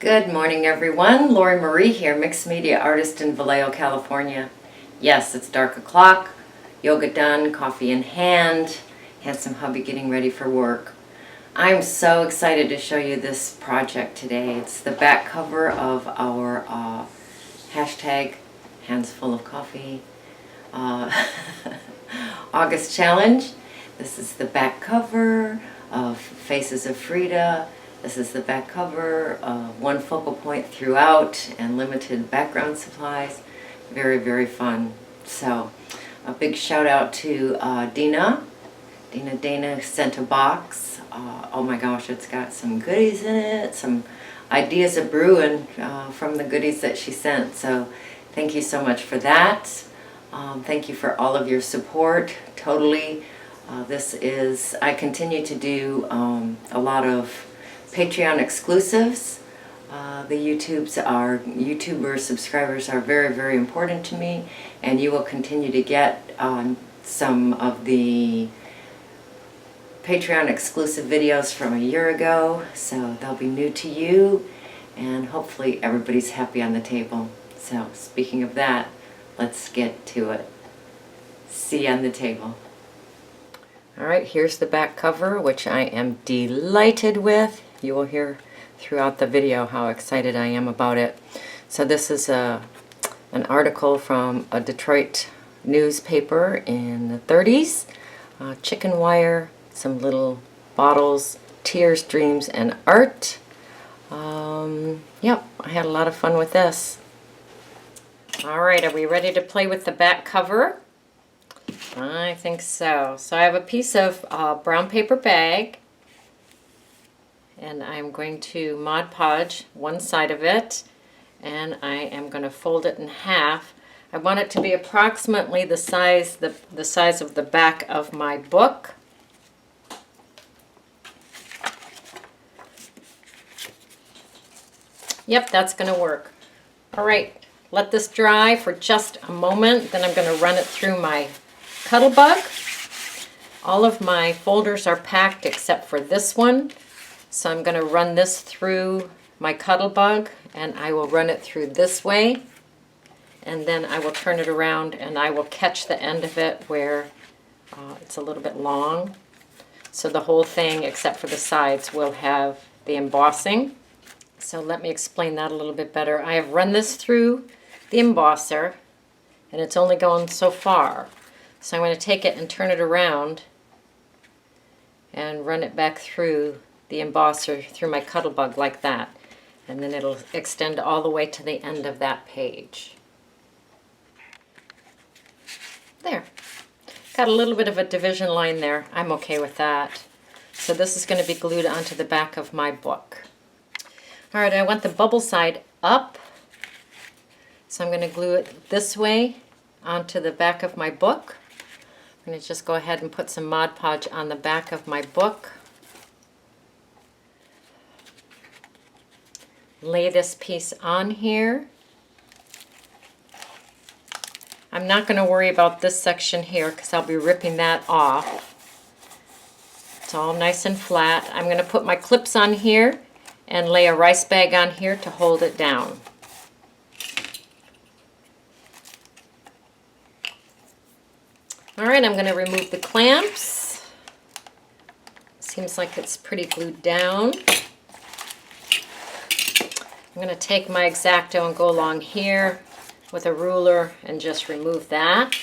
Good morning, everyone. Lori Marie here, mixed media artist in Vallejo, California. Yes, it's dark o'clock, yoga done, coffee in hand, handsome hubby getting ready for work. I'm so excited to show you this project today. It's the back cover of our hashtag hands full of coffee August challenge. This is the back cover of Faces of Frida. This is the back cover, one focal point throughout and limited background supplies. Very, very fun. So a big shout out to Dina. Dana sent a box. Oh my gosh, it's got some goodies in it, some ideas of brewing from the goodies that she sent. So thank you so much for that. Thank you for all of your support. Totally. I continue to do a lot of Patreon exclusives. The YouTuber subscribers are very, very important to me, and you will continue to get some of the Patreon exclusive videos from a year ago, so they'll be new to you, and hopefully everybody's happy on the table. So speaking of that, let's get to it. See you on the table. Alright, here's the back cover, which I am delighted with. You will hear throughout the video how excited I am about it. So this is an article from a Detroit newspaper in the 30s. Chicken wire, some little bottles, tears, dreams, and art. Yep, I had a lot of fun with this. Alright, are we ready to play with the back cover? I think so. So I have a piece of brown paper bag, and I'm going to Mod Podge one side of it, and I am going to fold it in half. I want it to be approximately the size of the back of my book. Yep, that's going to work. All right, let this dry for just a moment. Then I'm going to run it through my Cuttlebug. All of my folders are packed except for this one. So I'm going to run this through my Cuttlebug, and I will run it through this way. And then I will turn it around and I will catch the end of it where it's a little bit long. So the whole thing, except for the sides, will have the embossing. So let me explain that a little bit better. I have run this through the embosser, and it's only going so far. So I'm going to take it and turn it around and run it back through the embosser through my Cuttlebug like that. And then it'll extend all the way to the end of that page. There. Got a little bit of a division line there. I'm okay with that. So this is going to be glued onto the back of my book. Alright, I want the bubble side up. So I'm going to glue it this way onto the back of my book. I'm going to just go ahead and put some Mod Podge on the back of my book. Lay this piece on here. I'm not going to worry about this section here because I'll be ripping that off. It's all nice and flat. I'm going to put my clips on here and lay a rice bag on here to hold it down. Alright, I'm going to remove the clamps. Seems like it's pretty glued down. I'm going to take my X-Acto and go along here with a ruler and just remove that.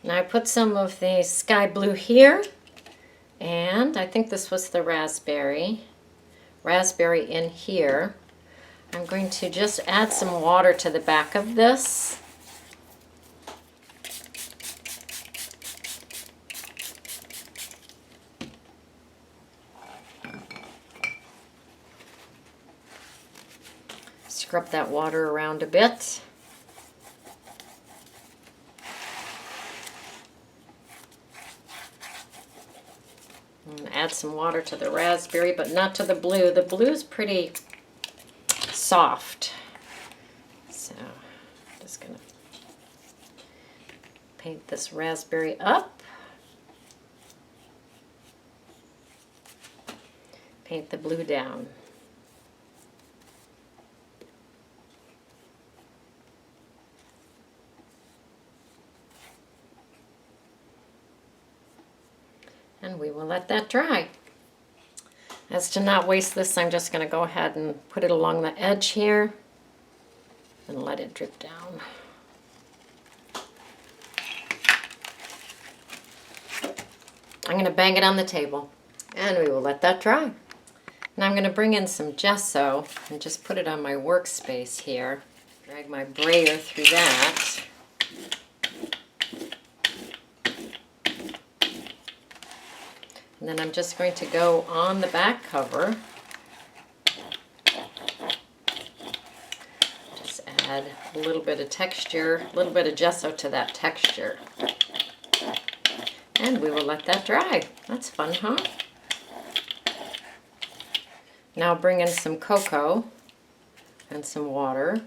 Now I put some of the sky blue here, and I think this was the raspberry in here. I'm going to just add some water to the back of this. Scrub that water around a bit. I'm going to add some water to the raspberry, but not to the blue. The blue's pretty soft. So I'm just going to paint this raspberry up. Paint the blue down. And we will let that dry. As to not waste this, I'm just going to go ahead and put it along the edge here and let it drip down. I'm going to bang it on the table and we will let that dry. Now I'm going to bring in some gesso and just put it on my workspace here. Drag my brayer through that. And then I'm just going to go on the back cover. Just add a little bit of texture, a little bit of gesso to that texture. And we will let that dry. That's fun, huh? Now bring in some cocoa and some water.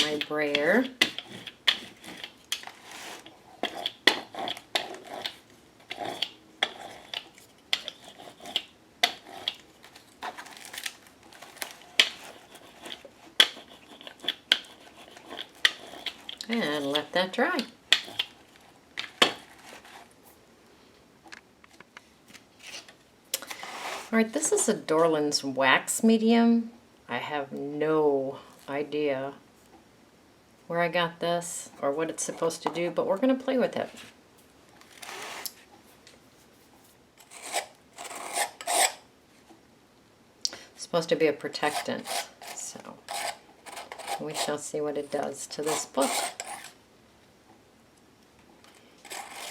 My brayer. And let that dry. All right, this is a Dorland's wax medium. I have no idea where I got this or what it's supposed to do, but we're going to play with it. It's supposed to be a protectant, so we shall see what it does to this book.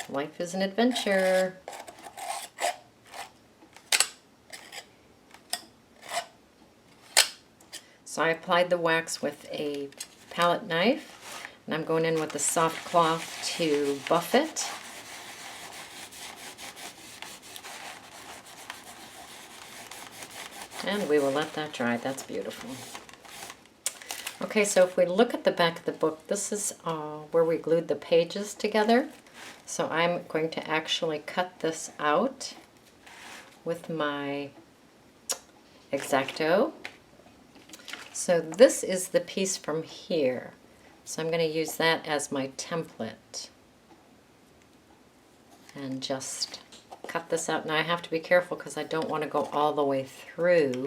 Life is an adventure. So I applied the wax with a palette knife, and I'm going in with a soft cloth to buff it. And we will let that dry. That's beautiful. Okay, so if we look at the back of the book, this is where we glued the pages together. So I'm going to actually cut this out with my X-Acto. So this is the piece from here. So I'm going to use that as my template. And just cut this out. Now I have to be careful because I don't want to go all the way through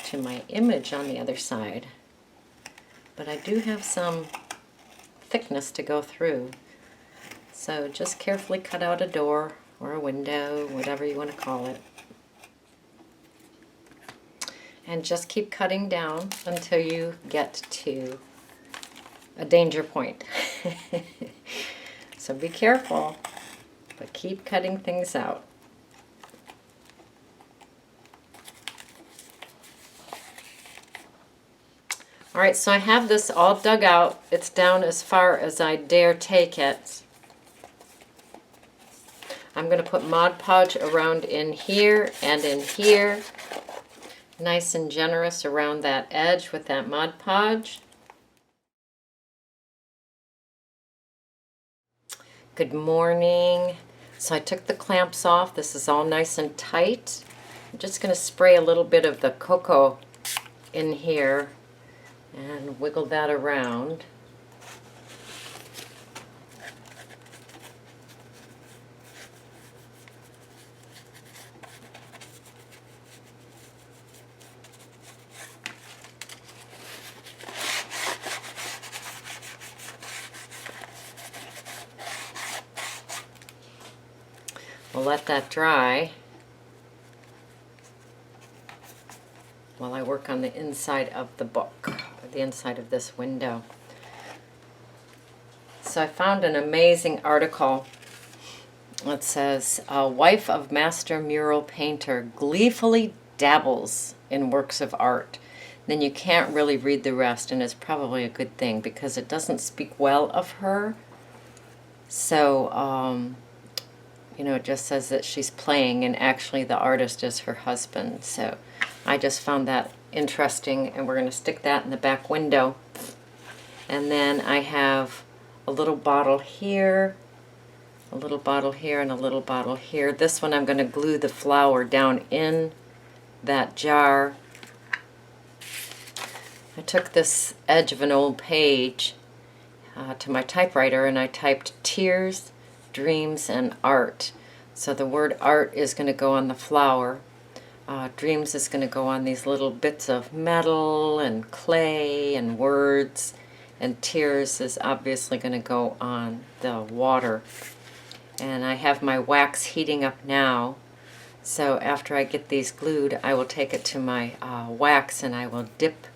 to my image on the other side. But I do have some thickness to go through. So just carefully cut out a door or a window, whatever you want to call it. And just keep cutting down until you get to a danger point. So be careful, but keep cutting things out. All right, so I have this all dug out. It's down as far as I dare take it. I'm going to put Mod Podge around in here and in here. Nice and generous around that edge with that Mod Podge. Good morning. So I took the clamps off. This is all nice and tight. I'm just going to spray a little bit of the cocoa in here and wiggle that around. We'll let that dry while I work on the inside of the book, or the inside of this window. So I found an amazing article that says, a wife of master mural painter gleefully dabbles in works of art. then you can't really read the rest, and it's probably a good thing because it doesn't speak well of her. So, it just says that she's playing, and actually the artist is her husband. So I just found that interesting, and we're going to stick that in the back window. And then I have a little bottle here, a little bottle here, and a little bottle here. This one I'm going to glue the flower down in that jar. I took this edge of an old page to my typewriter, and I typed tears, dreams, and art. So the word art is going to go on the flower. Dreams is going to go on these little bits of metal and clay and words. And tears is obviously going to go on the water. And I have my wax heating up now. So after I get these glued, I will take it to my wax, and I will dip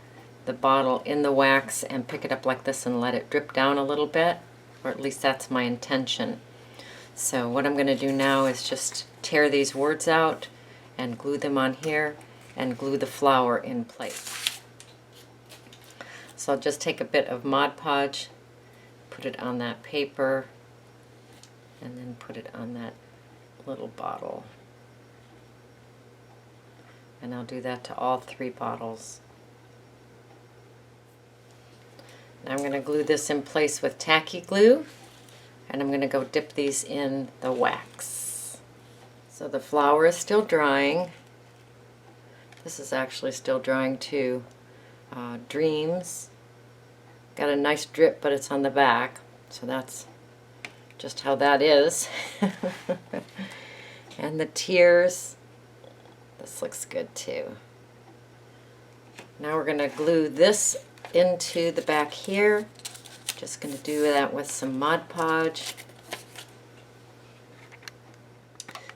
the bottle in the wax and pick it up like this and let it drip down a little bit, or at least that's my intention. So what I'm going to do now is just tear these words out and glue them on here and glue the flower in place. So I'll just take a bit of Mod Podge, put it on that paper, and then put it on that little bottle. And I'll do that to all 3 bottles. Now I'm going to glue this in place with tacky glue, and I'm going to go dip these in the wax. So the flower is still drying. This is actually still drying too. Dreams. Got a nice drip, but it's on the back, so that's just how that is. And the tears. This looks good too. Now we're going to glue this into the back here. Just going to do that with some Mod Podge.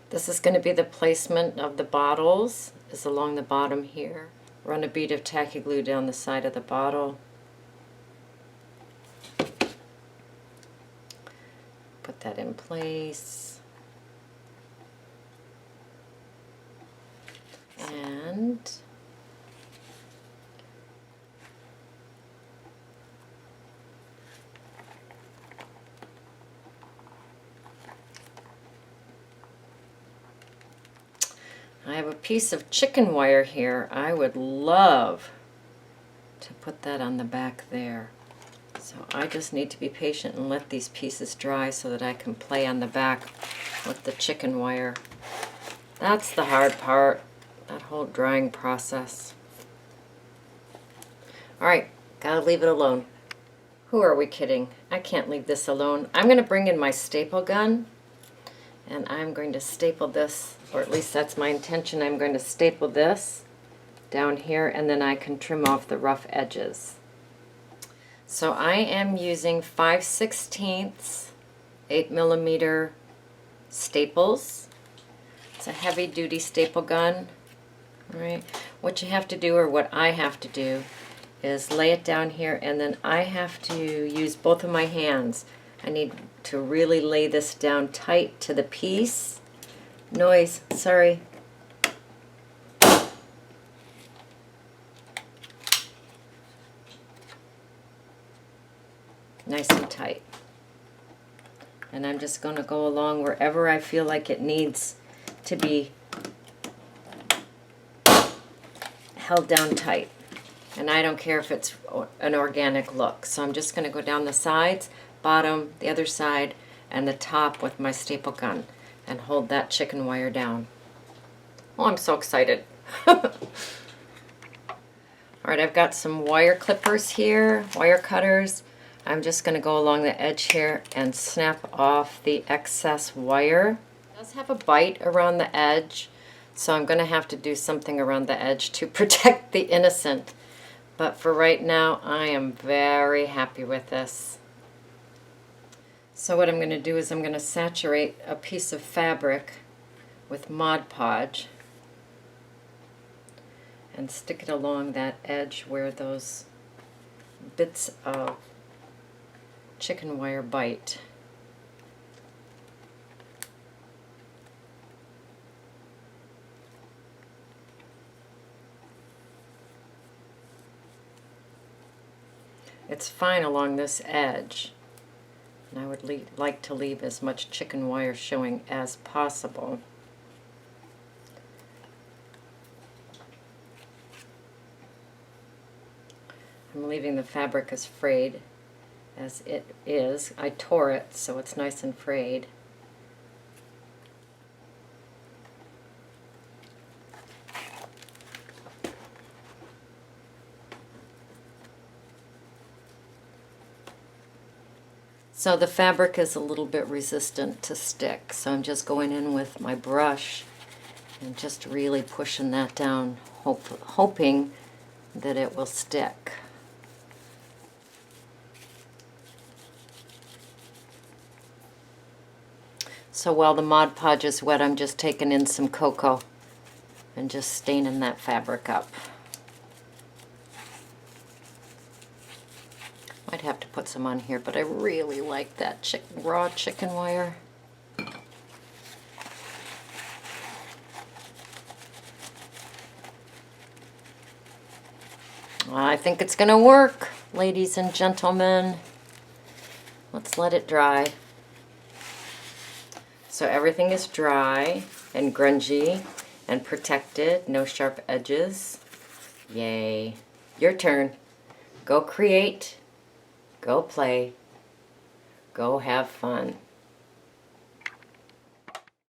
This is going to be the placement of the bottles, is along the bottom here. Run a bead of tacky glue down the side of the bottle. Put that in place. And I have a piece of chicken wire here. I would love to put that on the back there. So I just need to be patient and let these pieces dry so that I can play on the back with the chicken wire. That's the hard part, that whole drying process. Alright, gotta leave it alone. Who are we kidding? I can't leave this alone. I'm going to bring in my staple gun, and I'm going to staple this, or at least that's my intention. I'm going to staple this down here, and then I can trim off the rough edges. So I am using 5/16 8mm staples. It's a heavy duty staple gun. All right. What you have to do, or what I have to do, is lay it down here, and then I have to use both of my hands. I need to really lay this down tight to the piece. Noise, sorry. Nice and tight. And I'm just going to go along wherever I feel like it needs to be held down tight. And I don't care if it's an organic look. So I'm just going to go down the sides, bottom, the other side, and the top with my staple gun and hold that chicken wire down. Oh, I'm so excited. Alright, I've got some wire clippers here, wire cutters. I'm just going to go along the edge here and snap off the excess wire. It does have a bite around the edge, so I'm going to have to do something around the edge to protect the innocent. But for right now, I am very happy with this. So what I'm going to do is I'm going to saturate a piece of fabric with Mod Podge and stick it along that edge where those bits of chicken wire bite. It's fine along this edge. And I would like to leave as much chicken wire showing as possible. I'm leaving the fabric as frayed as it is. I tore it so it's nice and frayed. So the fabric is a little bit resistant to stick, so I'm just going in with my brush and just really pushing that down, hoping that it will stick. So while the Mod Podge is wet, I'm just taking in some cocoa and just staining that fabric up. I'd have to put some on here, but I really like that raw chicken wire. I think it's gonna work, ladies and gentlemen. Let's let it dry. So everything is dry and grungy and protected, no sharp edges. Yay. Your turn. Go create. Go play. Go have fun.